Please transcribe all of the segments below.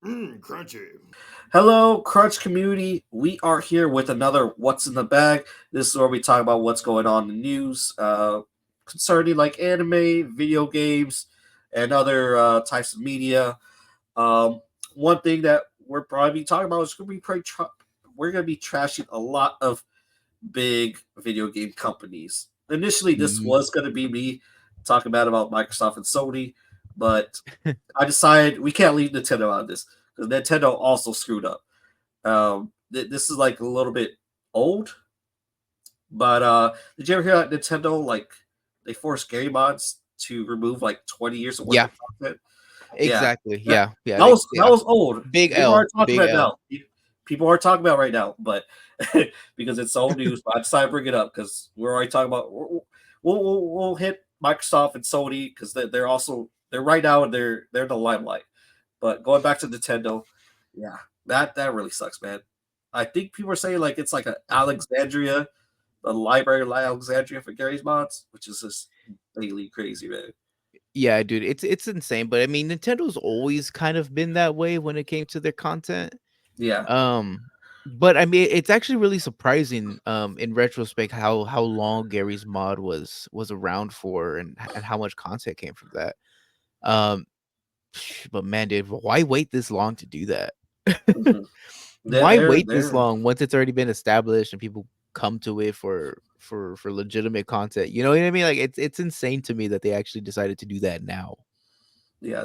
Crunchy. Hello, Crunch community. We are here with another What's in the Bag. This is where we talk about what's going on in the news concerning like anime, video games, and other types of media. Um, One thing that we're probably talking about is we're going to be trashing a lot of big video game companies. Initially, this Mhm. was going to be me talking about Microsoft and Sony, but I decided we can't leave Nintendo out of this because Nintendo also screwed up. This is like a little bit old, but did you ever hear that Nintendo like they forced Gary mods to remove like 20 years of worth Yeah, of content? Yeah, exactly. that, Yeah, yeah, that they, was that yeah. was old. Big People L, aren't talking big about it L. now. People aren't talking about it right now, but because it's old news, but I decided to bring it up because we're already talking about. We'll hit Microsoft and Sony because they're right now and they're in the limelight. But going back to Nintendo, yeah, that really sucks, man. I think people are saying like it's like a Alexandria, the library of Alexandria for Gary's mods, which is just daily crazy, man. Yeah, dude, it's insane. But I mean, Nintendo's always kind of been that way when it came to their content. Yeah. Um, but I mean, it's actually really surprising, in retrospect, how long Gary's mod was around for, and how much content came from that. Um, but man, dude, why wait this long to do that? Mm-hmm. Why wait this They're long once it's already been established and people come to it for legitimate content? You know what I mean? Like it's insane to me that they actually decided to do that now. yeah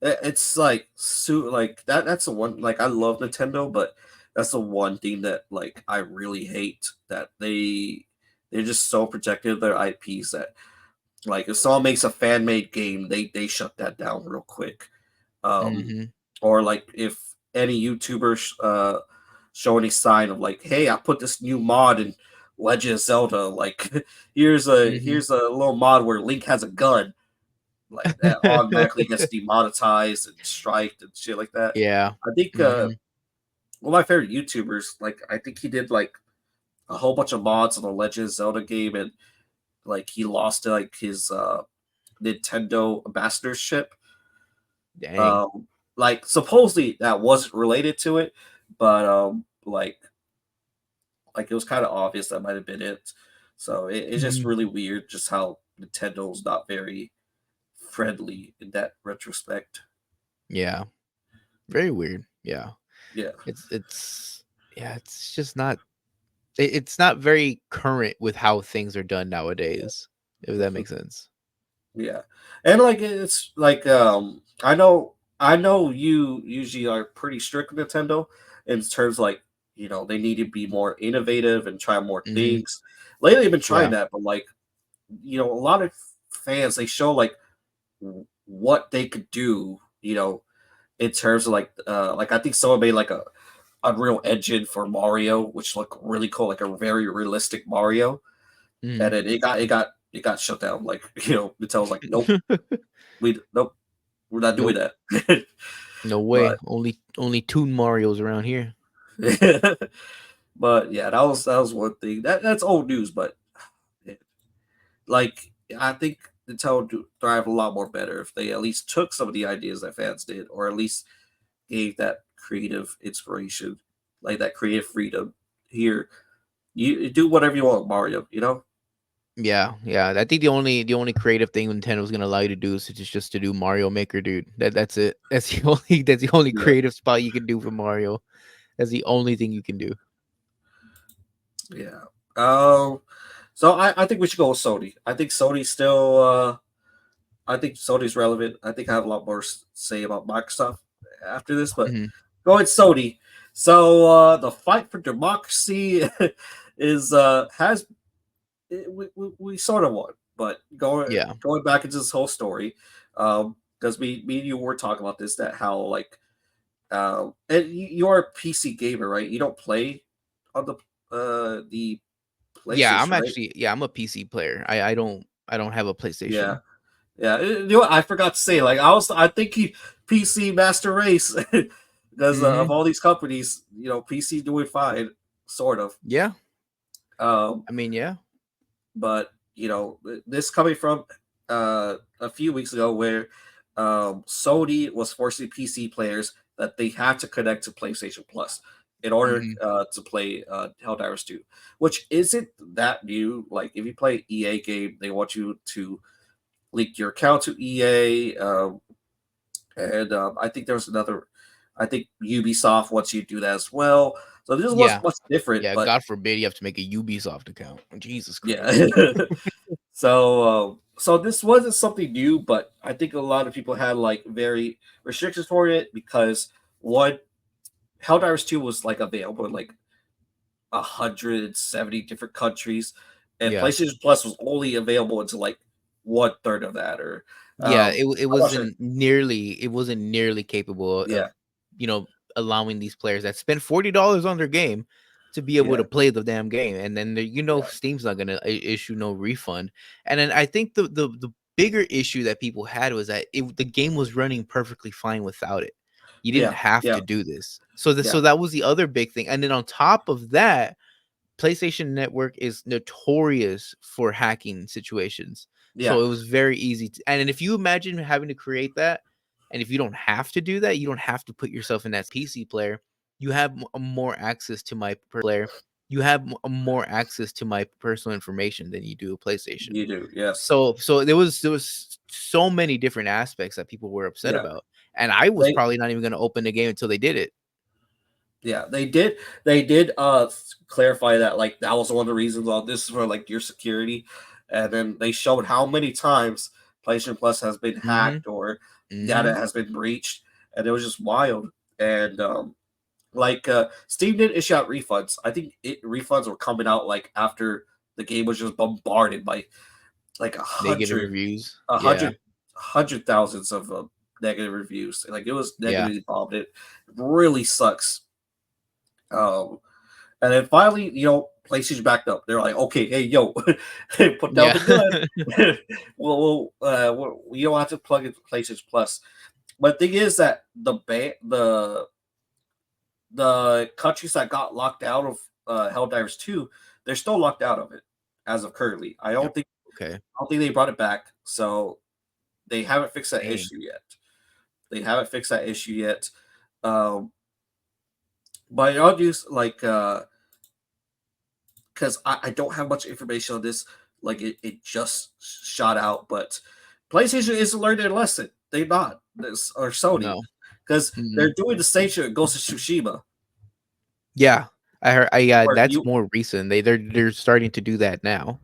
it's like like that's the one like I love Nintendo, but that's the one thing that like I really hate that they're just so protective of their IPs that like if someone makes a fan made game, they shut that down real quick. Um, Mhm. or like if any YouTuber show any sign of like, hey, I put this new mod in Legend of Zelda, like Mhm. here's a little mod where Link has a gun, like that automatically gets demonetized and striked and shit like that. Yeah. I think Mhm. one of my favorite YouTubers, like I think he did like a whole bunch of mods on the Legend of Zelda game, and like he lost like his Nintendo ambassadorship. Dang. Um, like supposedly that wasn't related to it, but like it was kind of obvious that might have been it. So it's just Mhm. really weird just how Nintendo's not very friendly in that retrospect. Yeah. Very weird. Yeah. Yeah, It's yeah, it's just not it's not very current with how things are done nowadays, if that makes sense. yeah, and like it's like I know you usually are pretty strict with Nintendo in terms of, like they need to be more innovative and try more Mhm. things. Lately, I've been trying Yeah. that, but like a lot of fans they show like what they could do, in terms of like I think someone made like a Unreal Engine for Mario, which looked really cool, like a very realistic Mario, and Mhm. then it got shut down. Like Nintendo's like, nope, nope, we're not doing Nope. that. No way. but Only two Marios around here. but yeah, that was one thing that's old news, but like I think Nintendo would thrive a lot more better if they at least took some of the ideas that fans did, or at least gave that creative inspiration, like that creative freedom. Here, you do whatever you want, Mario. Yeah, yeah. I think the only creative thing Nintendo's gonna allow you to do is just to do Mario Maker, dude. That's it. That's the only Yeah, creative spot you can do for Mario. That's the only thing you can do. yeah. Um, so I think we should go with Sony. I think Sony's still. I think Sony's relevant. I think I have a lot more to say about Microsoft after this, but Mhm. go ahead, Sony. So the fight for democracy is has we sort of won, but Yeah. going back into this whole story, because me and you were talking about this, that how like and you are a PC gamer, right? You don't play on the Yeah, I'm PlayStation, right? actually yeah, I'm a PC player. I don't have a Yeah, PlayStation. yeah. You know what? I forgot to say, like I think he PC master race because of Mhm. all these companies, PC doing fine, sort of. Yeah. Um, I mean, yeah. but this coming from a few weeks ago where Sony was forcing PC players that they had to connect to PlayStation Plus in order Mhm. to play Helldivers 2, which isn't that new. Like if you play EA game, they want you to link your account to EA, and I think there's another. I think Ubisoft wants you to do that as well. So this was Yeah. much different, Yeah, but God forbid you have to make a Ubisoft account. Jesus yeah. Christ. So this wasn't something new, but I think a lot of people had like very restrictions for it because one, Helldivers 2 was like available in like 170 different countries, and Yeah. PlayStation Plus was only available into like one third of that, or Yeah, it I'm not sure. wasn't nearly capable Yeah, of, you know, allowing these players that spend $40 on their game to be able to yeah, play the damn game, and then yeah, Steam's not gonna issue no refund. And then I think the bigger issue that people had was that the game was running perfectly fine without it. You didn't yeah, have yeah, to do this. So yeah, that was the other big thing. And then on top of that, PlayStation Network is notorious for hacking situations. yeah. So it was very easy to, and then if you imagine having to create that, and if you don't have to do that, you don't have to put yourself in that PC player. You have more access to my player. You have more access to my personal information than you do a PlayStation. You do, yes, So there was so many different aspects that people were upset yeah. about, and I was They probably not even going to open the game until they did it. Yeah, they did clarify that like that was one of the reasons on this is for like your security. And then they showed how many times PlayStation Plus has been Hmm. hacked or data Hmm. has been breached, and it was just wild. And Steam did issue out refunds. I think refunds were coming out like after the game was just bombarded by like Negative reviews. a Yeah. hundred hundred thousands of negative reviews. Like it was Yeah. negatively bombed. It really sucks. um and then finally, PlayStation backed up. They're like, okay, hey, yo, put down Yeah. the gun. You don't have to plug into PlayStation Plus. But the thing is that the countries that got locked out of Helldivers 2, they're still locked out of it as of currently. I Yep. don't think Okay. I don't think they brought it back. So they haven't fixed that Dang. issue yet. They haven't fixed that issue yet. Um, but I'll just like because I don't have much information on this. Like it just shot out, but PlayStation isn't learning their lesson. They not this or Sony No. because Mhm. they're doing the same shit with Ghost of Tsushima. Yeah. I heard yeah, Where that's you more recent. They're starting to do that now.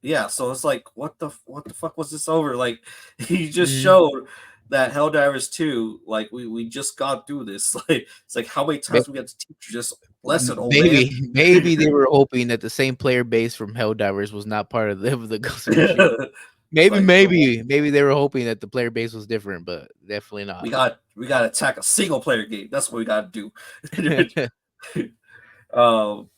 Yeah, so it's like what the fuck was this over? Like he just Mhm. showed that Helldivers 2, like we just got through this. Like it's like how many May times we got to teach you this lesson, old man? maybe they were hoping that the same player base from Helldivers was not part of the Ghost of Tsushima. It's like Maybe they were hoping that the player base was different, but definitely not. we got to attack a single player game. That's what we got to do.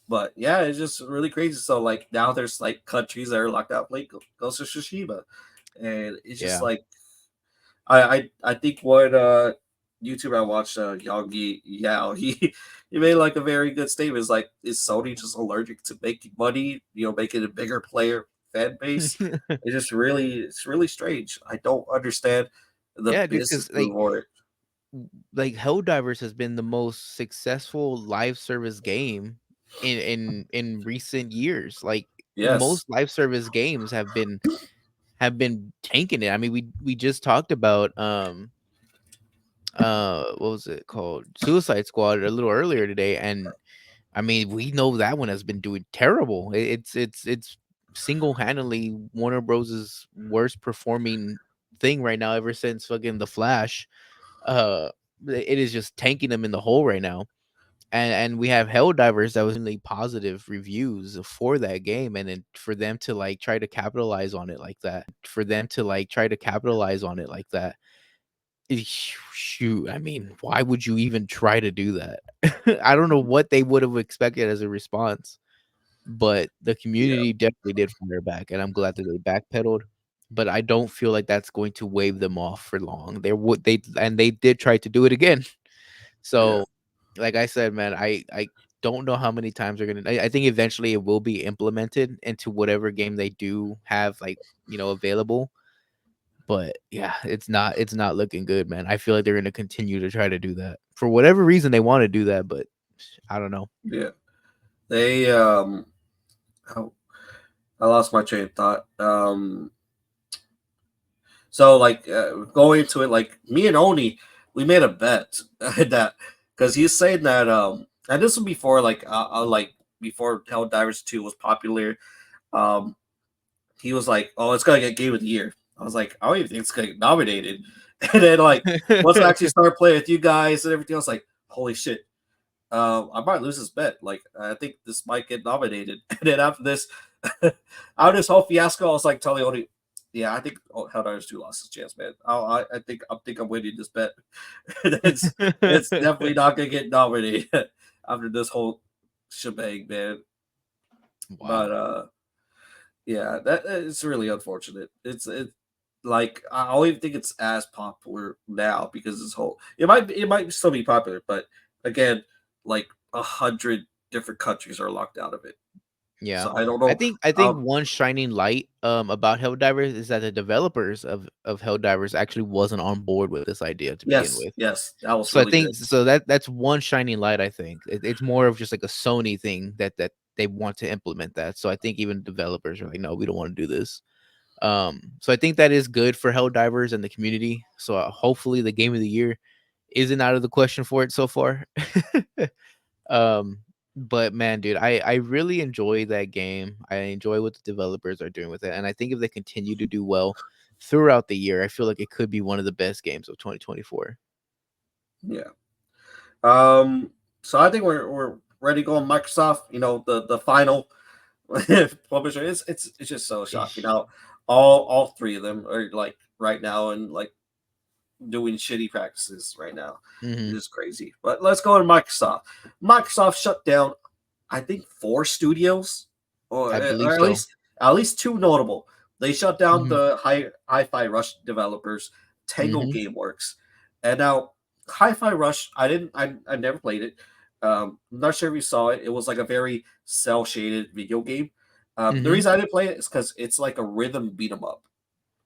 But yeah, it's just really crazy. So like now there's like countries that are locked out like Ghost of Tsushima, and it's just Yeah. like I think what YouTuber I watched, Yogi Yao, he made like a very good statement. It's like, is Sony just allergic to making money? Making a bigger player fan base. It's really strange. I don't understand the Yeah, dude, business because move or it. Helldivers has been the most successful live service game in recent years. Like Yes, most live service games have been tanking it. I mean, we just talked about what was it called? Suicide Squad a little earlier today, and I mean, we know that one has been doing terrible. It's single-handedly Warner Bros's worst performing thing right now ever since fucking The Flash. Uh it is just tanking them in the hole right now. And we have Helldivers that was really positive reviews for that game, and then for them to like try to capitalize on it like that. Shoot, I mean, why would you even try to do that? I don't know what they would have expected as a response, but the yeah, community definitely did fire back, and I'm glad that they backpedaled. But I don't feel like that's going to wave them off for long. They did try to do it again. yeah, So, like I said, man, I don't know how many times they're gonna. I think eventually it will be implemented into whatever game they do have, like available. But yeah, it's not looking good, man. I feel like they're gonna continue to try to do that for whatever reason they want to do that, but I don't know. Yeah, they oh, I lost my train of thought. So like going into it, like me and Oni, we made a bet that because he's saying that and this was before like before Helldivers 2 was popular. Um, he was like, "Oh, it's gonna get Game of the Year." I was like, "I don't even think it's gonna get nominated." And then like once I actually started playing with you guys and everything, I was like, "Holy shit!" I might lose this bet. Like, I think this might get nominated. And then after this, out of this whole fiasco, I was like telling Oni, yeah, I think Helldivers 2 lost his chance, man. I think I'm winning this bet. It's definitely not gonna get nominated after this whole shebang, man. Wow. But yeah, that it's really unfortunate. It's like I don't even think it's as popular now because this whole it might still be popular, but again, like 100 different countries are locked out of it. Yeah. So I don't know. I think one shining light about Helldivers is that the developers of Helldivers actually wasn't on board with this idea to begin Yes, with. yes, that was So I really think good. so that's one shining light, I think. It's more of just like a Sony thing that they want to implement that. So I think even developers are like, no, we don't want to do this. So I think that is good for Helldivers and the community. So hopefully the game of the year isn't out of the question for it so far. um, but man, dude, I really enjoy that game. I enjoy what the developers are doing with it, and I think if they continue to do well throughout the year, I feel like it could be one of the best games of 2024. Yeah. Um. So I think we're ready to go on Microsoft. You know the final publisher. It's just so shocking Eesh. how all three of them are like right now and like doing shitty practices right now. It's Mhm. just crazy. But let's go to Microsoft. Microsoft shut down, I think, four studios, I or believe at so. least two notable. They shut down Mhm. the Hi-Fi Rush developers, Tango Mhm. GameWorks, and now Hi-Fi Rush. I never played it. I'm not sure if you saw it. It was like a very cell shaded video game. The Mhm. reason I didn't play it is because it's like a rhythm beat 'em up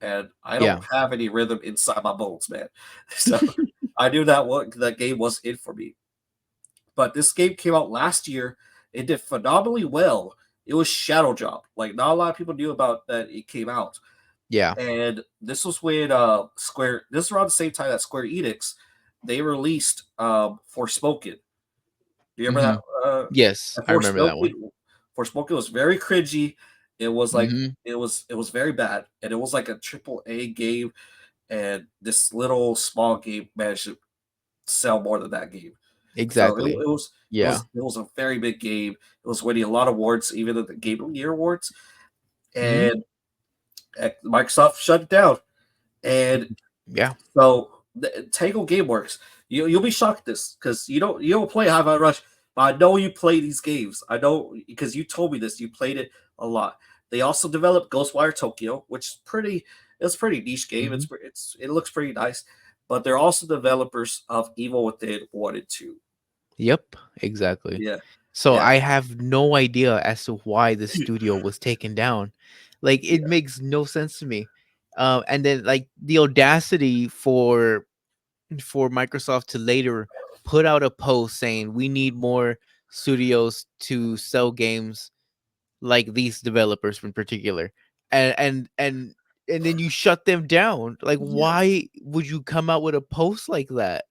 and I don't Yeah. have any rhythm inside my bones, man. So I knew that game was it for me. But this game came out last year. It did phenomenally well. It was Shadow Drop. Like not a lot of people knew about that it came out. Yeah. And this was when Square. This is around the same time that Square Enix they released Forspoken. Do you remember Mhm. that? Yes, And I remember that one. Forspoken was very cringy. It was like Mhm. it was very bad, and it was like a triple A game and this little small game managed to sell more than that game. So it, Exactly. it was it Yeah. was it was a very big game. It was winning a lot of awards, even at the Game of the Year awards. Mhm. And Microsoft shut it down. And Yeah. so Tango GameWorks, you'll be shocked at this because you don't play High Five Rush, but I know you play these games. I know because you told me this. You played it a lot. They also developed Ghostwire Tokyo, which is pretty. It's a pretty niche game. Mhm. It looks pretty nice, but they're also developers of Evil Within 1 and 2. Yep, exactly. Yeah, So yeah, I have no idea as to why the studio was taken down. Like it yeah, makes no sense to me. And then like the audacity for Microsoft to later put out a post saying we need more studios to sell games like these developers in particular. And and then you shut them down. Like yeah, why would you come out with a post like that?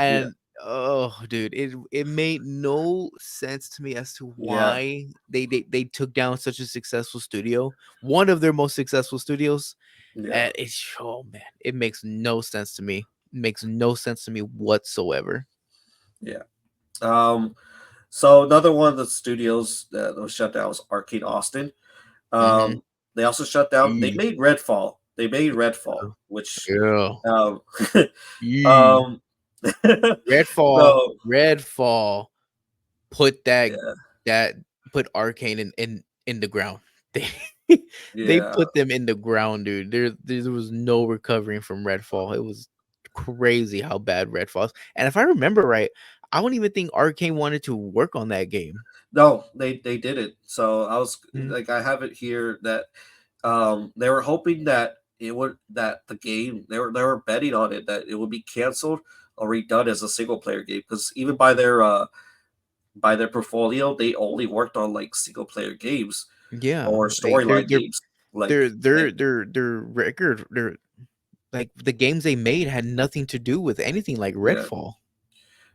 yeah, And oh, dude, it made no sense to me as to yeah, why they took down such a successful studio, one of their most successful studios. yeah, And it's oh man, it makes no sense to me. It makes no sense to me whatsoever. yeah. Um, so another one of the studios that was shut down was Arcade Austin. Mm-hmm. They also shut down. They Mm. made Redfall. They made Redfall, which Yeah. um, Mm. um, Redfall, so Redfall put yeah, that put Arcane in the ground. They they yeah, put them in the ground, dude. There was no recovering from Redfall. It was crazy how bad Redfall is. And if I remember right, I don't even think Arcane wanted to work on that game. no, they did it. So I was Mhm. like, I have it here that they were hoping that it would that the game they were betting on it that it would be canceled or redone as a single player game because even by their portfolio they only worked on like single player games Yeah, or like storyline games. Like their record, their like the games they made had nothing to do with anything like yeah, Redfall.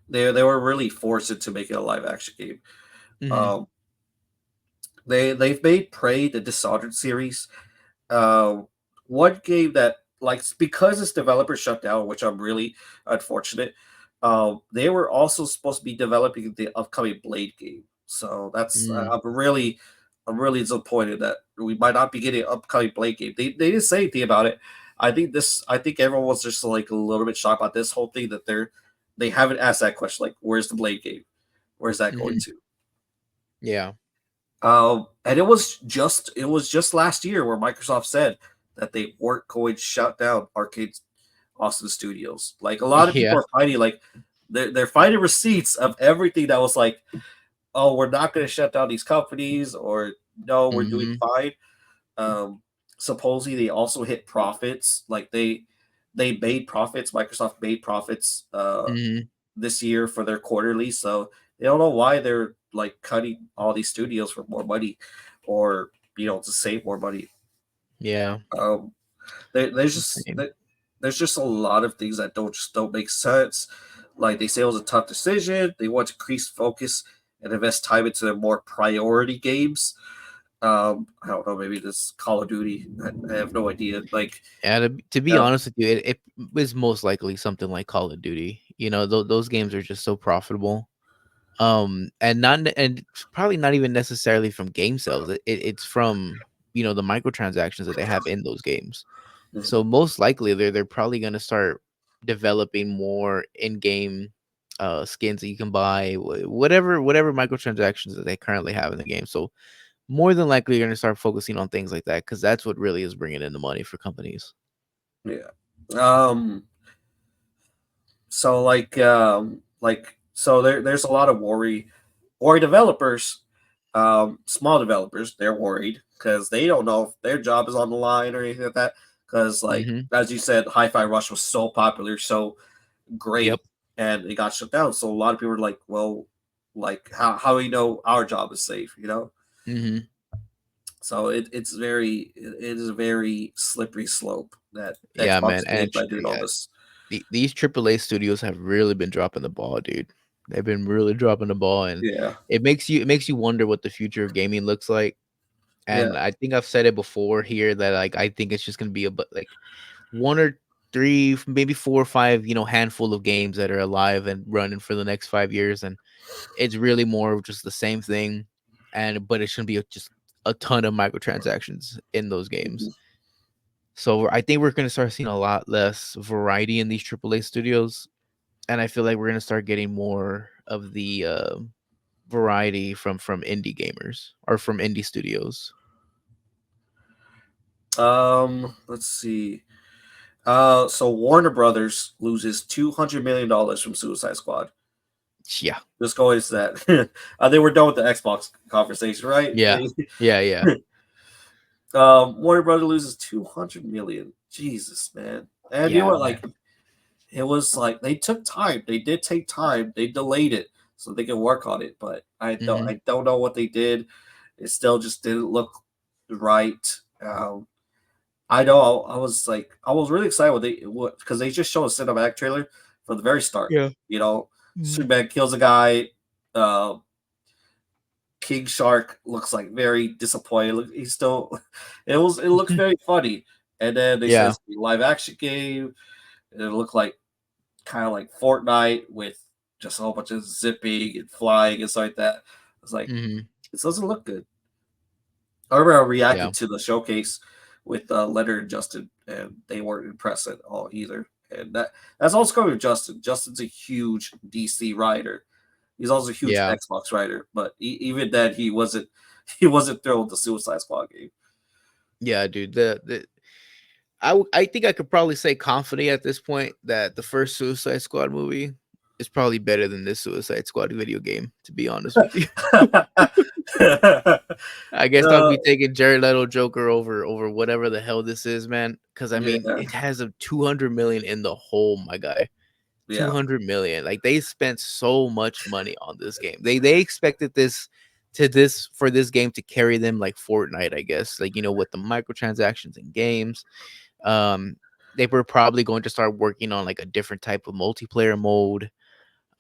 they were really forced into making a live action game. Mhm. Um, they've made Prey the Dishonored series. Um, One game that like because its developer shut down, which I'm really unfortunate. They were also supposed to be developing the upcoming Blade game, so that's Mm. I'm really disappointed that we might not be getting an upcoming Blade game. They didn't say anything about it. I think everyone was just like a little bit shocked about this whole thing that they haven't asked that question like where's the Blade game, where's that going Mhm. to. Yeah. And it was just last year where Microsoft said that they weren't going to shut down Arcade Austin Studios. Like a lot of people Yeah. are fighting, like they're finding receipts of everything that was like, oh, we're not going to shut down these companies, or no, we're doing Mhm. fine. Um, Supposedly they also hit profits, like they made profits. Microsoft made profits Mhm. this year for their quarterly, so they don't know why they're like cutting all these studios for more money, or to save more money. Yeah. Um, Same. there's just a lot of things that don't make sense. Like they say it was a tough decision. They want to increase focus and invest time into their more priority games. I don't know, maybe this Call of Duty. I have no idea. Like, And to be uh, honest with you, it is most likely something like Call of Duty. You know, those games are just so profitable. And probably not even necessarily from game sales. It's from the microtransactions that they have in those games. So most likely they're probably gonna start developing more in-game skins that you can buy, whatever microtransactions that they currently have in the game. So more than likely you're gonna start focusing on things like that because that's what really is bringing in the money for companies. yeah. Um, so there's a lot of worry developers, small developers, they're worried because they don't know if their job is on the line or anything like that. Because like Mhm. as you said, Hi-Fi Rush was so popular, so Yep. great, and it got shut down. So a lot of people are like, well, like how do we know our job is safe? Mhm. So it is a very slippery slope that Yeah, Xbox man, is taking and by doing all this. these AAA studios have really been dropping the ball, dude. They've been really dropping the ball, and Yeah, it makes you wonder what the future of gaming looks like. yeah. And I think I've said it before here that like I think it's just gonna be like one or three, maybe four or five, handful of games that are alive and running for the next 5 years, and it's really more of just the same thing. And but it shouldn't be just a ton of microtransactions in those games. Mhm. So I think we're gonna start seeing a lot less variety in these AAA studios, and I feel like we're gonna start getting more of the variety from indie gamers or from indie studios. Let's see. So Warner Brothers loses $200 million from Suicide Squad. Yeah, Just going to that. They were done with the Xbox conversation, right? yeah, yeah, yeah, Warner Brothers loses 200 million. Jesus, man. And you know yeah, what? man. Like, it was like they took time. They did take time. They delayed it so they can work on it. But Hmm. I don't know what they did. It still just didn't look right. I know I was really excited when they because they just showed a cinematic trailer from the very start. Yeah. You know, Mhm. Superman kills a guy. Uh, King Shark looks like very disappointed. He's still, it looks very funny. And then they said Yeah. it's a live action game, and it looked like kind of like Fortnite with just a whole bunch of zipping and flying and stuff like that. I was like, Hmm. this doesn't look good. I remember I Yeah. reacted to the showcase with Leonard and Justin, and they weren't impressed at all either. And that's also coming with Justin. Justin's a huge DC writer. He's also a huge Yeah. Xbox writer, but even then, he wasn't thrilled with the Suicide Squad game. Yeah, dude. I think I could probably say confidently at this point that the first Suicide Squad movie It's probably better than this Suicide Squad video game, to be honest with you. I guess I'll uh, be taking Jared Leto Joker over whatever the hell this is, man. Because I mean, yeah, it has a 200 million in the hole, my guy. Two yeah, hundred million. Like they spent so much money on this game. They expected this for this game to carry them like Fortnite, I guess. Like, with the microtransactions in games. Um, they were probably going to start working on like a different type of multiplayer mode.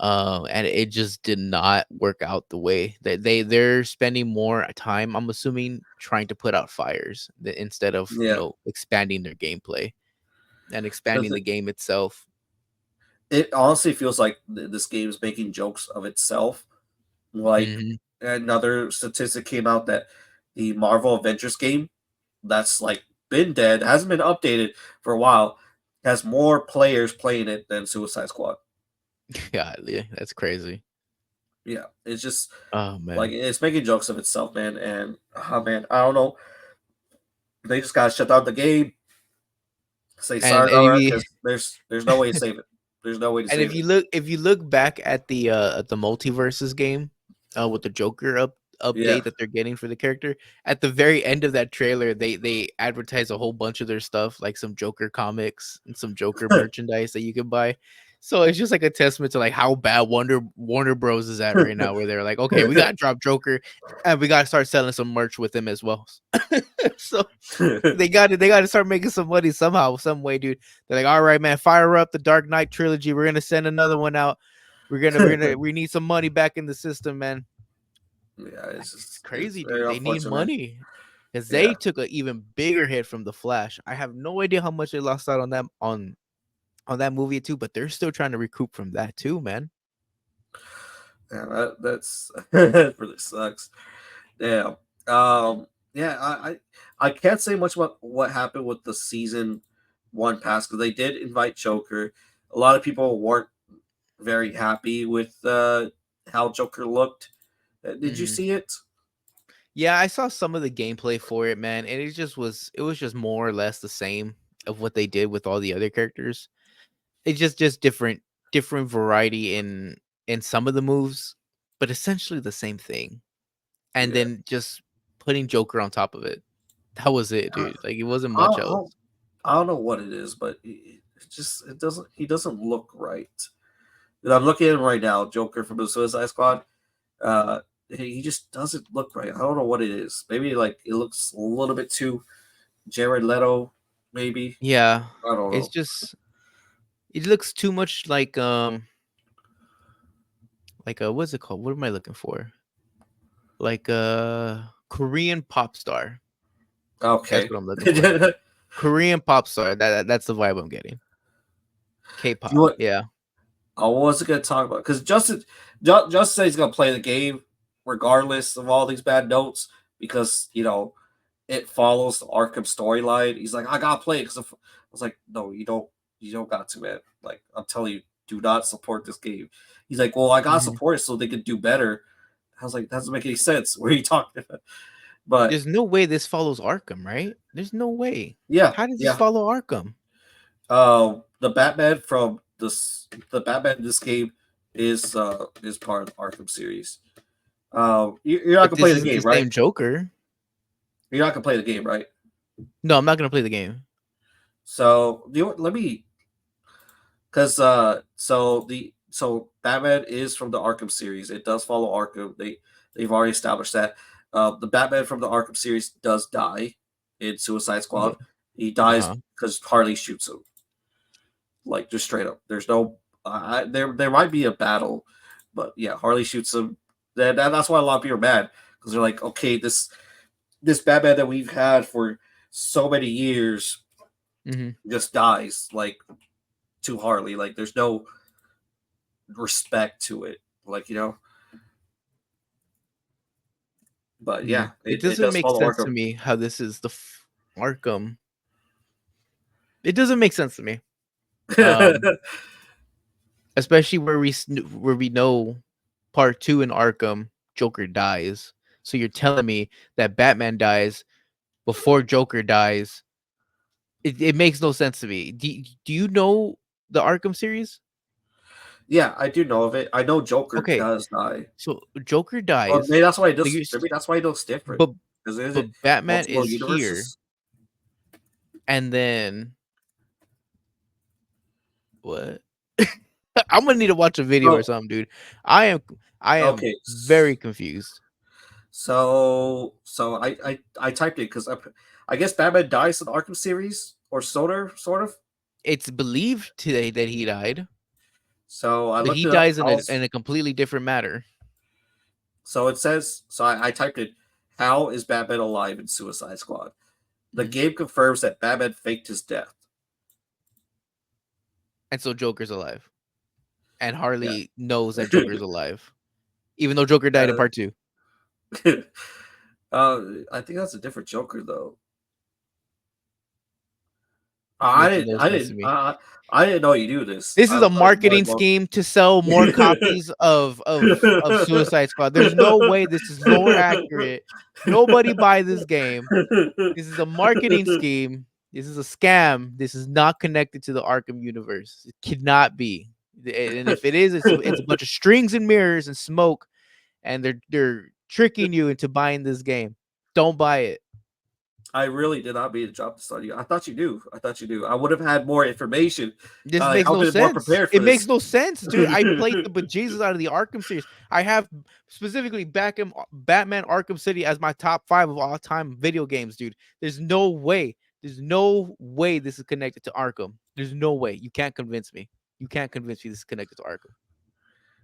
And it just did not work out the way that they're spending more time, I'm assuming, trying to put out fires instead of yeah. expanding their gameplay and expanding Because the game itself. it honestly feels like this game is making jokes of itself. Like Hmm. another statistic came out that the Marvel Avengers game that's like been dead, hasn't been updated for a while, has more players playing it than Suicide Squad. Yeah, yeah, that's crazy. Yeah, it's just Oh like man. it's making jokes of itself, man. And oh man, I don't know. They just gotta shut down the game, say And sayonara, if you because there's no way to save it. There's no way to and save it. if you look back at the multiverses game, with the Joker Yeah. update that they're getting for the character, at the very end of that trailer, they advertise a whole bunch of their stuff, like some Joker comics and some Joker merchandise that you can buy. So it's just like a testament to like how bad Warner Bros is at right now, where they're like, okay, we gotta drop Joker, and we gotta start selling some merch with him as well. So they got to start making some money somehow, some way, dude. They're like, all right, man, fire up the Dark Knight trilogy. We're gonna send another one out. We need some money back in the system, man. Yeah, Like, it's it's crazy, very dude. They need unfortunate, man. money because Yeah. they took an even bigger hit from the Flash. I have no idea how much they lost out on that on that movie too, but they're still trying to recoup from that too, man. Yeah, that's that really sucks. Damn. Yeah, I can't say much about what happened with the season one pass because they did invite Joker. A lot of people weren't very happy with how Joker looked. Did you Hmm. see it? Yeah, I saw some of the gameplay for it, man, and it was just more or less the same of what they did with all the other characters. It's just different variety in some of the moves, but essentially the same thing. And Yeah. then just putting Joker on top of it. That was it, I, dude. Like it wasn't I, much I, else. don't, I don't know what it is, but it just it doesn't. He doesn't look right. And I'm looking at him right now, Joker from the Suicide Squad. Uh, he just doesn't look right. I don't know what it is. Maybe like it looks a little bit too Jared Leto. Maybe Yeah. I don't It's know. just it looks too much like what's it called? What am I looking for? Like a Korean pop star. That's Okay. what I'm looking for. you Korean pop star. That's the vibe I'm getting. K-pop. what? Yeah. I wasn't gonna talk about because Justin said he's gonna play the game regardless of all these bad notes because it follows the Arkham storyline. He's like, I gotta play it because I was like, no, you don't. You don't got to, man. Like I'm telling you, do not support this game. He's like, well, I gotta Mhm. support it so they can do better. I was like, that doesn't make any sense. What are you talking about? But There's no way this follows Arkham, right? There's no way. yeah, How does this yeah. follow Arkham? The Batman from the Batman in this game is part of the Arkham series. You're not But gonna play this the isn't the game, right? same Joker. You're not gonna play the game, right? No, I'm not gonna play the game. So let me because so Batman is from the Arkham series. It does follow Arkham. They've already established that. The Batman from the Arkham series does die in Suicide Yeah. Squad. He dies Uh-huh. because Harley shoots him, like just straight up. There's no there might be a battle, but yeah, Harley shoots him. That's why a lot of people are mad because they're like, okay, this Batman that we've had for so many years Mhm. just dies like to Harley. Like there's no respect to it. Like but Hmm. yeah, It it doesn't does make follow sense to Arkham. me how this is the Arkham. It doesn't make sense to me. Um, especially where we know part 2 in Arkham, Joker dies. So you're telling me that Batman dies before Joker dies. It makes no sense to me. Do you know the Arkham series? Yeah, I do know of it. I know Joker Okay, does die. so Joker Well, dies. maybe that's why it Like does. you're Maybe that's why it looks different. but Because there's but it Batman multiple is here, universes. and then what? I'm gonna need to watch a video or Oh, something, dude. I am I am okay. very confused. So I typed it because I guess Batman dies in the Arkham series or sort of. It's believed today that he died, So I but looked he it up. dies in a completely different matter. So it says. I typed it. How is Batman alive in Suicide Squad? The Mhm. game confirms that Batman faked his death. And so Joker's alive, and Yeah. Harley knows that Joker's alive, even though Joker died in uh, part two. I think that's a different Joker though. Makes no sense to me. I didn't know you do this. This I is a thought you marketing more. scheme to sell more copies of Suicide Squad. There's no way this is lore accurate. Nobody buy this game. This is a marketing scheme. This is a scam. This is not connected to the Arkham universe. It cannot be. And if it is, it's a bunch of strings and mirrors and smoke, and they're tricking you into buying this game. Don't buy it. I really did not mean to drop this on you. I thought you knew. I thought you knew. I would have had more information. This I makes would no have been more sense. prepared for It makes this. no sense, dude. I played the bejesus out of the Arkham series. I have specifically Batman Arkham City as my top 5 of all time video games, dude. There's no way. There's no way this is connected to Arkham. There's no way. You can't convince me. You can't convince me this is connected to Arkham.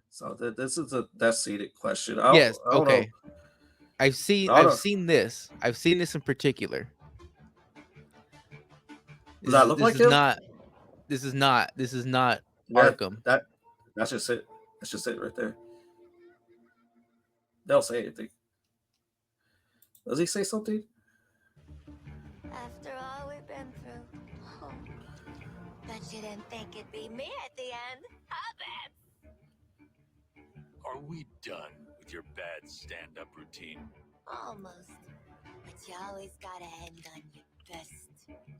So this is a death seated question. Yes, I don't know. okay. I've seen I don't I've know. seen this. I've seen this in particular. Does that look This like is him? not this is not Yeah, Arkham. that that's just it. That's just it right there. They'll say anything. Does he say something? After all we've been through. Oh, bet you didn't think it'd be me at the end. I bet. Are we done with your bad stand-up routine? Almost. But you always gotta end on your best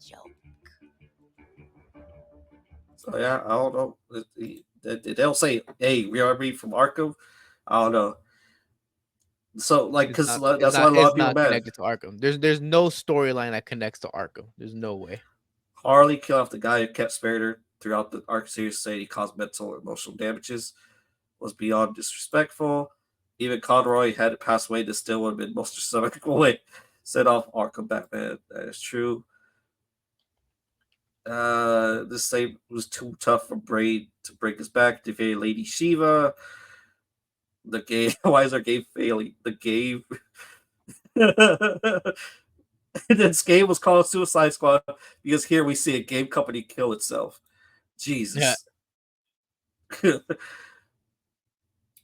joke. So yeah, I don't know. They'll say, "Hey, we are me from Arkham." I don't know. So like, It's cause not it's that's why not a lot it's of people not mad. connected to Arkham. There's no storyline that connects to Arkham. There's no way. Harley killed off the guy who kept sparing her throughout the Arkham series, saying he caused mental and emotional damages, was beyond disrespectful. Even Conroy had to pass away. This still would have been most respectful way. Set off Arkham Batman. That is true. This save was too tough for Braid to break his back. Defeated Lady Shiva. The game. Why is our game failing? The game. This game was called Suicide Squad because here we see a game company kill itself. Yeah. Jesus.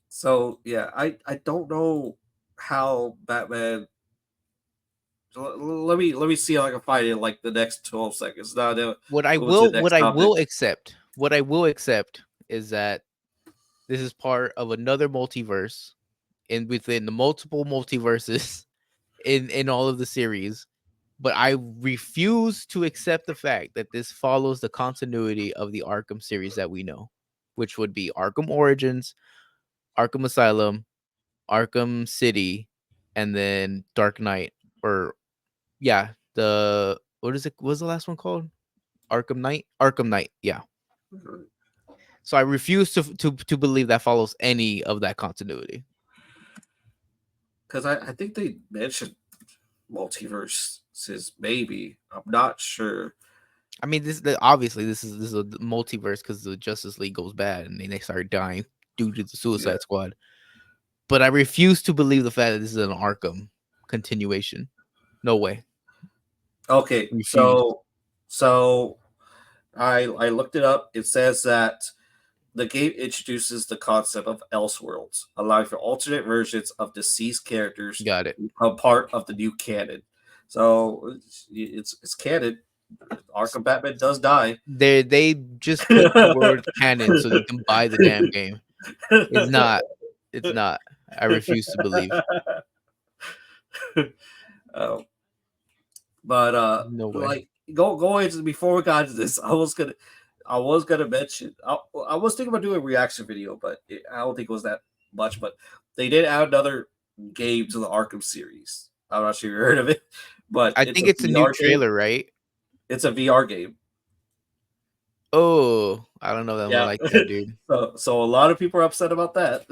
So yeah, I don't know how Batman. Let me see if I can find it in like the next 12 seconds. Now then move to the What next I topic. will accept, is that this is part of another multiverse in within the multiple multiverses in all of the series. But I refuse to accept the fact that this follows the continuity of the Arkham series that we know, which would be Arkham Origins, Arkham Asylum, Arkham City, and then Dark Knight. Or yeah, the what is it? What was the last one called? Arkham Knight. Arkham Knight. Yeah. So I refuse to believe that follows any of that continuity. Because I think they mentioned multiverses. Maybe I'm not sure. I mean, obviously this is a multiverse because the Justice League goes bad and then they start dying due to the Yeah. Suicide Squad. But I refuse to believe the fact that this is an Arkham continuation. No way. Okay. Refuse. So I looked it up. It says that the game introduces the concept of Elseworlds, allowing for alternate versions of deceased characters Got it. to become part of the new canon. So it's canon. Arkham Batman does die. They just put the word canon so you can buy the damn game. It's not. It's not. I refuse to believe. Oh, but No way. like going into before we got into this, I was gonna. I was gonna mention. I was thinking about doing a reaction video, but I don't think it was that much. But they did add another game to the Arkham series. I'm not sure you heard of it, but I it's think a it's a new VR game. trailer, right? It's a VR game. Oh, I don't know that I'm gonna Yeah. like that, dude. So a lot of people are upset about that.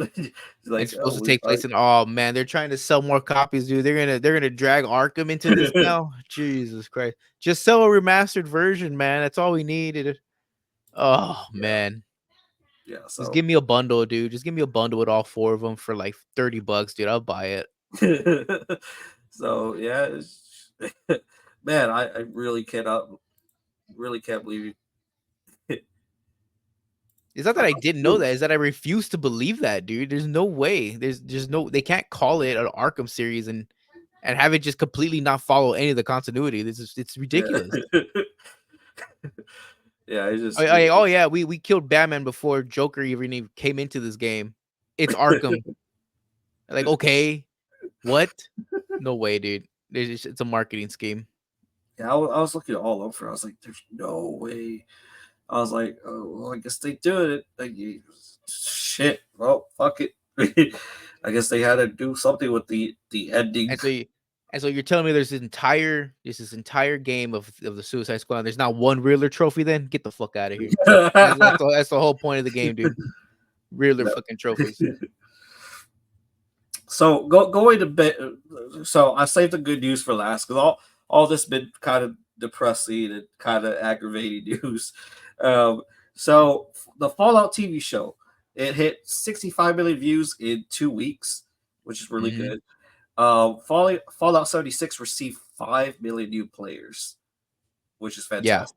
Like, It's oh, supposed to take like, place in. Oh man, they're trying to sell more copies, dude. They're gonna drag Arkham into this now. Jesus Christ! Just sell a remastered version, man. That's all we needed. Oh yeah, man, yeah. just So, give me a bundle, dude. Just give me a bundle with all 4 of them for like $30, dude. I'll buy it. so yeah, man, I really can't believe it. It's not that I didn't know that. It's that I refuse to believe that, dude. There's no way. There's no. They can't call it an Arkham series and have it just completely not follow any of the continuity. It's Yeah. ridiculous. Yeah, I Oh, just oh yeah, we killed Batman before Joker even came into this game. It's Arkham. Like, okay, what? No way, dude. It's a marketing scheme. yeah, I was looking all over. I was like, "There's no way." I was like, "Oh, well, I guess they do it." Like, shit. Well, fuck it. I guess they had to do something with the ending. And so you're telling me there's this entire game of the Suicide Squad. There's not one Riddler trophy. Then get the fuck out of here. That's the whole point of the game, dude. Riddler No. fucking trophies. So going to bit. So I saved the good news for last because all this been kind of depressing and kind of aggravating news. Um, so the Fallout TV show, it hit 65 million views in 2 weeks, which is really Hmm. good. Fallout 76 received 5 million new players, which is Yeah, fantastic.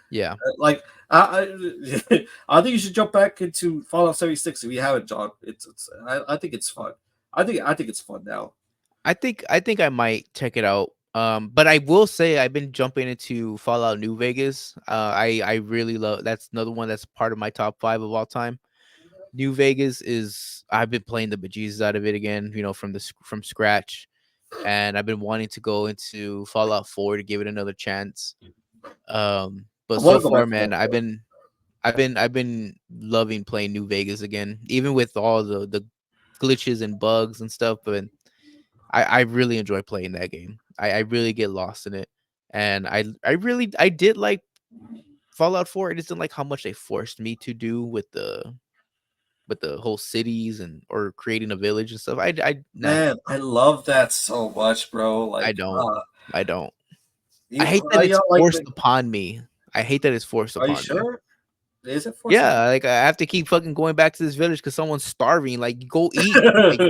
yeah. Like I think you should jump back into Fallout 76 if you haven't, John. I think it's fun. I think it's fun now. I think I might check it out. But I will say I've been jumping into Fallout New Vegas. I really love. That's another one that's part of my top 5 of all time. New Vegas is I've been playing the bejesus out of it again, from scratch, and I've been wanting to go into Fallout 4 to give it another chance. I But want so to go far, back to man, that. I've been loving playing New Vegas again, even with all the glitches and bugs and stuff. But I really enjoy playing that game. I really get lost in it, and I did like Fallout 4. I just didn't like how much they forced me to do with the whole cities and or creating a village and stuff. I nah, Man, I love that so much, bro. I Like, don't. I don't. I you hate that you it's don't like forced the? upon me. I hate that it's forced Are you upon me. sure? Is it forced Yeah, like I have to keep fucking going back to this village because someone's starving. Like, go eat. Like,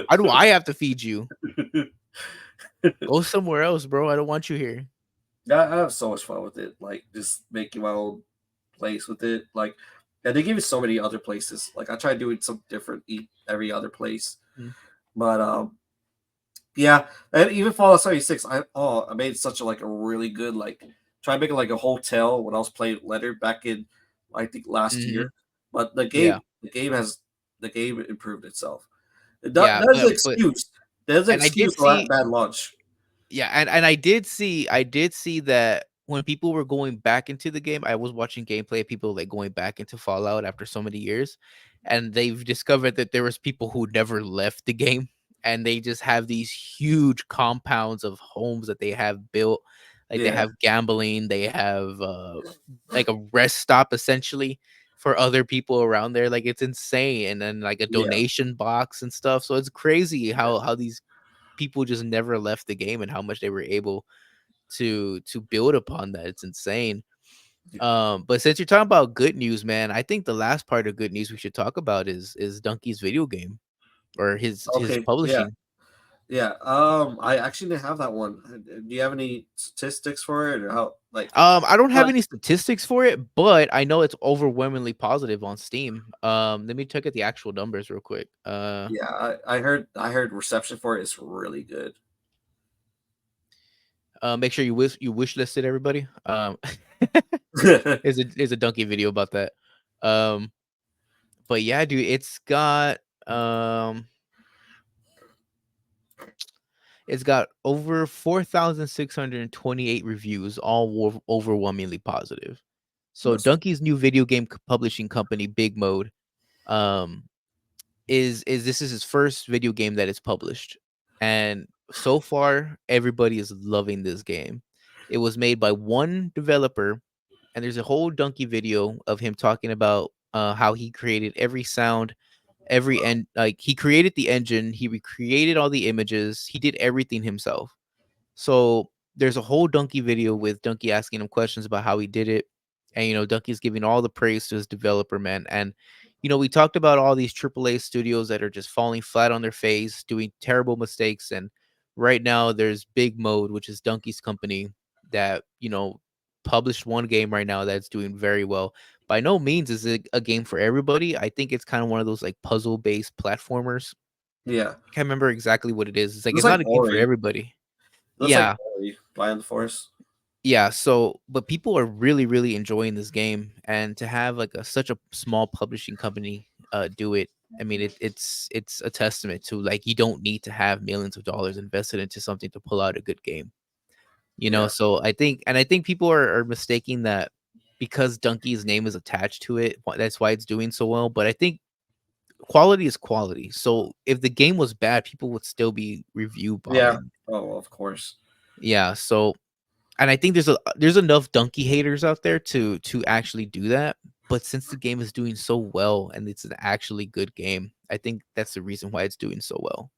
why do I have to feed you? Go somewhere else, bro. I don't want you here. I have so much fun with it. Like, just making my own place with it. Like, and they give you so many other places. Like, I try doing some different eat every other place. Mm. But yeah, and even Fallout 76, I made such a really good try making like a hotel when I was playing Leonard back in I think last Mhm. year. But the Yeah. game improved itself. Yeah, There's an but excuse. There's an and I excuse did for that see bad launch. yeah, and I did see that when people were going back into the game, I was watching gameplay of people like going back into Fallout after so many years, and they've discovered that there was people who never left the game, and they just have these huge compounds of homes that they have built. Like they Yeah, have gambling, they have like a rest stop essentially for other people around there. Like it's insane, and then like a yeah, donation box and stuff. So it's crazy how these people just never left the game and how much they were able to build upon that. It's insane. yeah. But since you're talking about good news, man, I think the last part of good news we should talk about is Donkey's video game or his Okay, yeah, publishing. yeah. I actually didn't have that one. Do you have any statistics for it, or how? I don't have But any statistics for it, but I know it's overwhelmingly positive on Steam. Let me check out the actual numbers real quick. yeah, I heard reception for it is really good. Make sure you wish listed everybody. There's a donkey video about that. Um, but yeah, dude, um it's got over 4,628 reviews, all overwhelmingly positive. So Donkey's new video game publishing company, Big Mode, um, is this is his first video game that is published, and so far everybody is loving this game. It was made by one developer, and there's a whole Donkey video of him talking about how he created every sound, like he created the engine, he recreated all the images, he did everything himself. So there's a whole Donkey video with Donkey asking him questions about how he did it. And, Donkey's giving all the praise to his developer, man. And, we talked about all these AAA studios that are just falling flat on their face, doing terrible mistakes. And right now there's Big Mode, which is Donkey's company that, published one game right now that's doing very well. By no means is it a game for everybody. I think it's kind of one of those like puzzle based platformers. Yeah, Can't remember exactly what it is. It's like, it's it's like not a game for Ori. everybody. Looks like Yeah. Ori, Blind Force. Yeah, so but people are really, really enjoying this game, and to have like such a small publishing company do it, I mean it's a testament to like you don't need to have millions of dollars invested into something to pull out a good game. Yeah, So I think people are mistaking that because Donkey's name is attached to it, that's why it's doing so well. But I think quality is quality. So if the game was bad, people would still be review yeah. bombing. Oh, of course. Yeah, so and I think there's enough Donkey haters out there to actually do that. But since the game is doing so well and it's an actually good game, I think that's the reason why it's doing so well.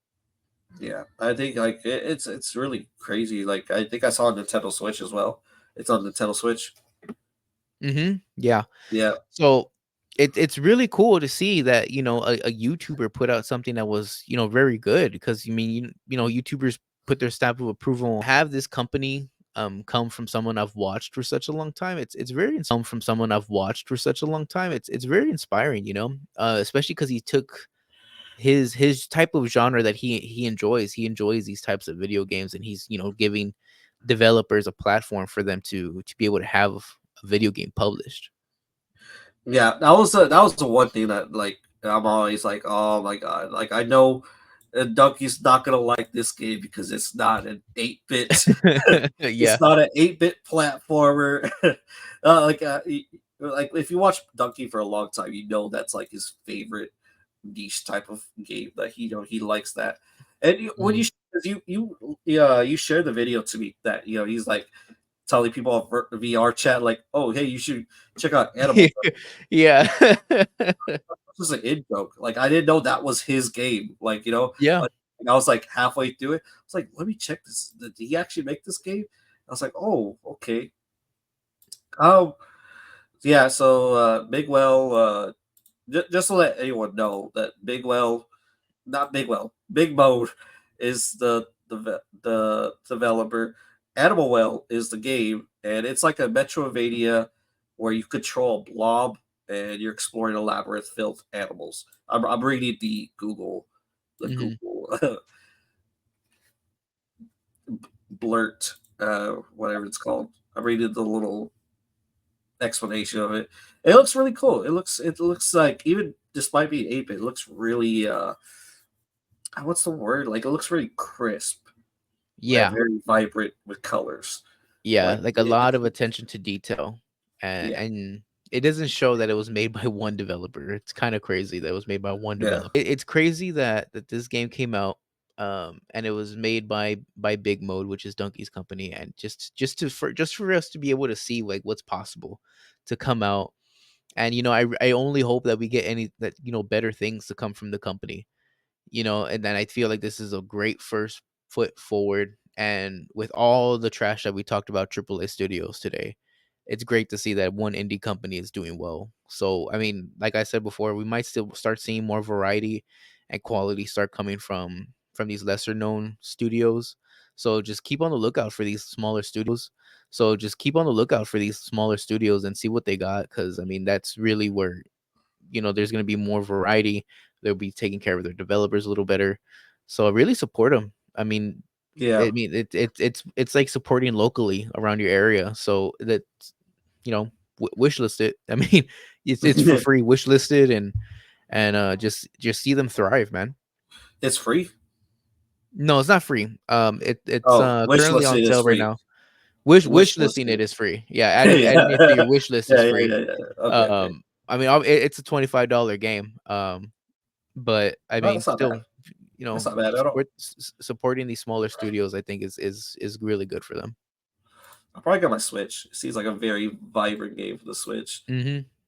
Yeah, I think like it's really crazy. Like I think I saw Nintendo Switch as well. It's on Nintendo Switch. Yeah. Yeah, So it's really cool to see that a YouTuber put out something that was very good, because YouTubers put their stamp of approval. Have this company come from someone I've watched for such a long time. It's very it's very inspiring, especially because he took his type of genre that he enjoys. He enjoys these types of video games, and he's giving developers a platform for them to be able to have a video game published. yeah. That was the one thing that like I'm always like, oh my god, like I know. Donkey's not gonna like this game because it's not an 8-bit. Yeah. It's not an 8-bit platformer. Like, like if you watch Donkey for a long time, you know that's like his favorite niche type of game. That he likes that. And when Mhm. you share the video to me that he's like telling people on VR chat like, oh hey, you should check out Animal. Yeah. This is an in joke. Like I didn't know that was his game. Like Yeah. I was like halfway through it. I was like, let me check this. Did he actually make this game? I was like, oh, okay. Um, yeah. So Bigwell, just to let anyone know that Bigwell, not Bigwell, Big Mode is the developer. Animal Well is the game, and it's like a Metrovania where you control a blob and you're exploring a labyrinth filled with animals. I'm reading the Mhm. Google blurt, whatever it's called. I'm reading the little explanation of it. It looks really cool. It looks like, even despite being 8-bit, it looks really what's the word? Like it looks really crisp and Yeah. very vibrant with colors. Yeah, Like like a lot of attention to detail, yeah, and it doesn't show that it was made by one developer. It's kind of crazy that it was made by one yeah, developer. It's crazy that this game came out, and it was made by Big Mode, which is Donkey's company, and just for us to be able to see like what's possible to come out. And I only hope that we get any that better things to come from the company. And then I feel like this is a great first foot forward. And with all the trash that we talked about AAA studios today, it's great to see that one indie company is doing well. So, I mean, like I said before, we might still start seeing more variety and quality start coming from these lesser known studios. So just keep on the lookout for these smaller studios. So just keep on the lookout for these smaller studios and see what they got, because I mean that's really where there's going to be more variety. They'll be taking care of their developers a little better. So I really support them. I mean, yeah. it's like supporting locally around your area. So that wish list it. I mean, it's for free. Wish listed and just see them thrive, man. It's free. No, it's not free. It's Oh, wish currently list on it is sale right free. now. Wish listing it is free. Yeah, adding it to your wish list is free. Okay. I mean, it's a $25 game. But I Oh, mean, that's not bad. still, you That's know, not bad at all. supporting these smaller studios, I think is really good for them. I'll probably get my Switch. It seems like a very vibrant game for the Switch.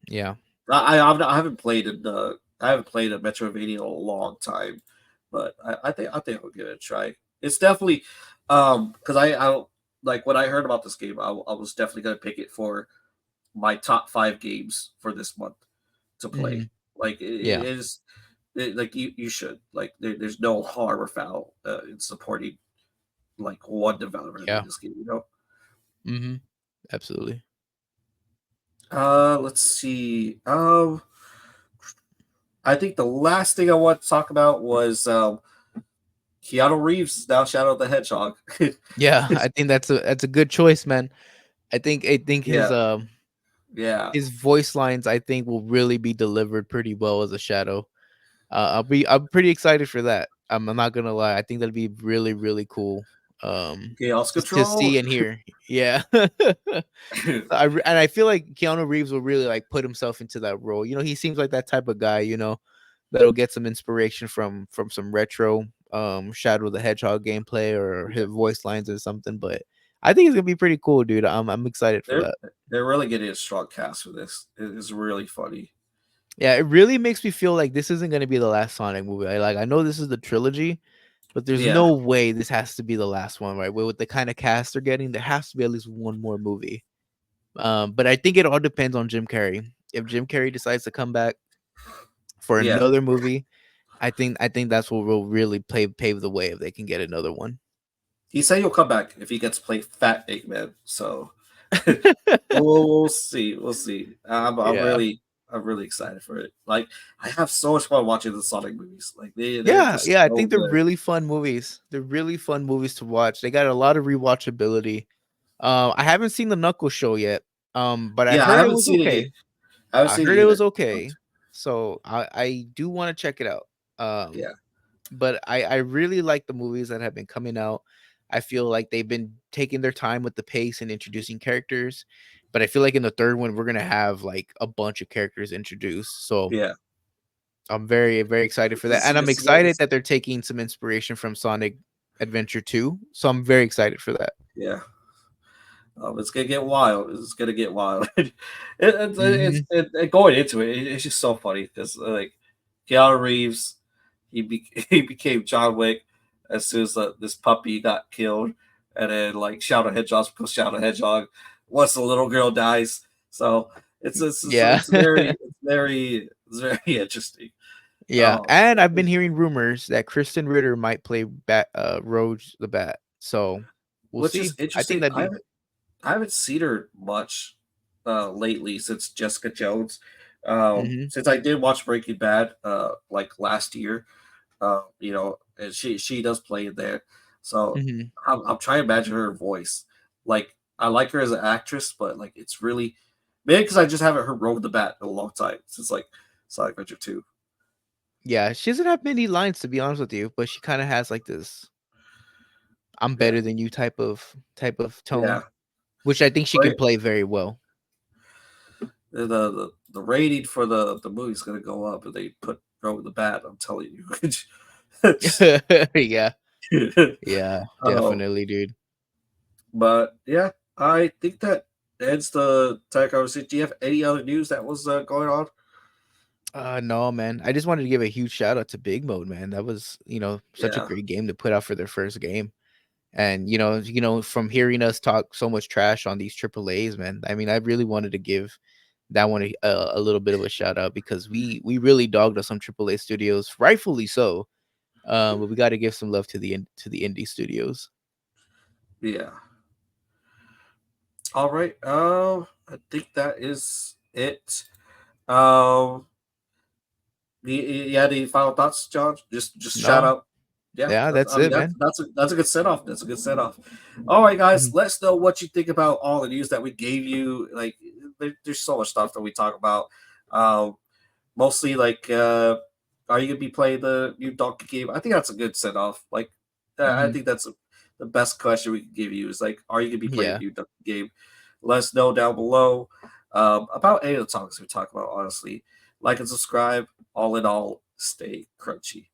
Yeah. I haven't played I haven't played a Metroidvania in a long time, but I think I'll give it a try. It's definitely because I like when I heard about this game, I was definitely gonna pick it for my top 5 games for this month to play. Like it Yeah. is like you should like there's no harm or foul in supporting like one developer that Yeah. made this game. You know. Absolutely. Let's see. I think the last thing I want to talk about was Keanu Reeves now Shadow the Hedgehog. Yeah, I think that's a good choice, man. I think Yeah, yeah. his voice lines I think will really be delivered pretty well as a Shadow. I'm pretty excited for that. I'm not gonna lie. I think that'd be really really cool. Chaos Just to Control. see and hear. Yeah. And I feel like Keanu Reeves will really like put himself into that role. You know, he seems like that type of guy. You know, that'll get some inspiration from some retro Shadow the Hedgehog gameplay or his voice lines or something. But I think it's gonna be pretty cool, dude. I'm excited for they're that. they're really getting a strong cast for this. It is really funny. Yeah, it really makes me feel like this isn't gonna be the last Sonic movie. I know this is the trilogy, but there's Yeah, no way this has to be the last one, right? With the kind of cast they're getting, there has to be at least one more movie. But I think it all depends on Jim Carrey. If Jim Carrey decides to come back for yeah. another movie, I think that's what will really pave the way if they can get another one. He said he'll come back if he gets to play Fat Eggman. So we'll see. We'll see. Yeah. I'm really excited for it. Like I have so much fun watching the Sonic movies. Like they're Yeah, just yeah, I so think they're good. really fun movies. They're really fun movies to watch. They got a lot of rewatchability. I haven't seen the Knuckles show yet. But I Yeah, I heard it haven't was seen it yet. okay. I haven't I seen it heard it either. was okay. So I do want to check it out. Yeah, But I really like the movies that have been coming out. I feel like they've been taking their time with the pace and introducing characters. But I feel like in the third one we're gonna have like a bunch of characters introduced. So yeah. I'm very, very excited for that. And I'm excited that they're taking some inspiration from Sonic Adventure 2. So I'm very excited for that. Yeah. It's gonna get wild. It's gonna get wild. Hmm. Going into it. It's just so funny because like Keanu Reeves, he became John Wick as soon as this puppy got killed, and then like Shadow Hedgehog because Shadow Hedgehog once the little girl dies. So Yeah. it's very interesting. Yeah. Um, And I've been hearing rumors that Kristen Ritter might play Rogue the Bat. So we'll which see. is I think interesting. that'd be I haven't seen her much lately since Jessica Jones. hmm Since I did watch Breaking Bad like last year, you know, and she does play in there. So hmm I'm trying to imagine her voice. Like I like her as an actress, but like it's really maybe because I just haven't heard Rogue the Bat in a long time since like Sonic Adventure 2. Yeah, she doesn't have many lines to be honest with you, but she kind of has like this I'm Yeah, better than you type of tone, yeah. which I think she can Right. play very well. The rating for the movie's gonna go up if they put Rogue the Bat. I'm telling you. Yeah. Yeah, um, definitely, dude. But yeah, I think that ends the tech conversation. Do you have any other news that was going on? No, man. I just wanted to give a huge shout out to Big Mode, man. That was, such a Yeah, great game to put out for their first game. And from hearing us talk so much trash on these triple A's, man. I mean, I really wanted to give that one a little bit of a shout out because we really dogged us on triple A studios, rightfully so. But we got to give some love to the indie studios. yeah. All right. I think that is it. Um, you had any final thoughts, John? Just shout No, out. Yeah, yeah, that's I mean it, man. that's a good set off. That's a good set off. All right, guys, Mhm, let us know what you think about all the news that we gave you. Like, there's so much stuff that we talk about. Um, Mostly like are you gonna be playing the new Donkey game? I think that's a good set off. Like I mhm. think the best question we can give you is like, are you gonna be playing Yeah. a new game? Let us know down below about any of the topics we talk about. Honestly, like and subscribe. All in all, stay crunchy.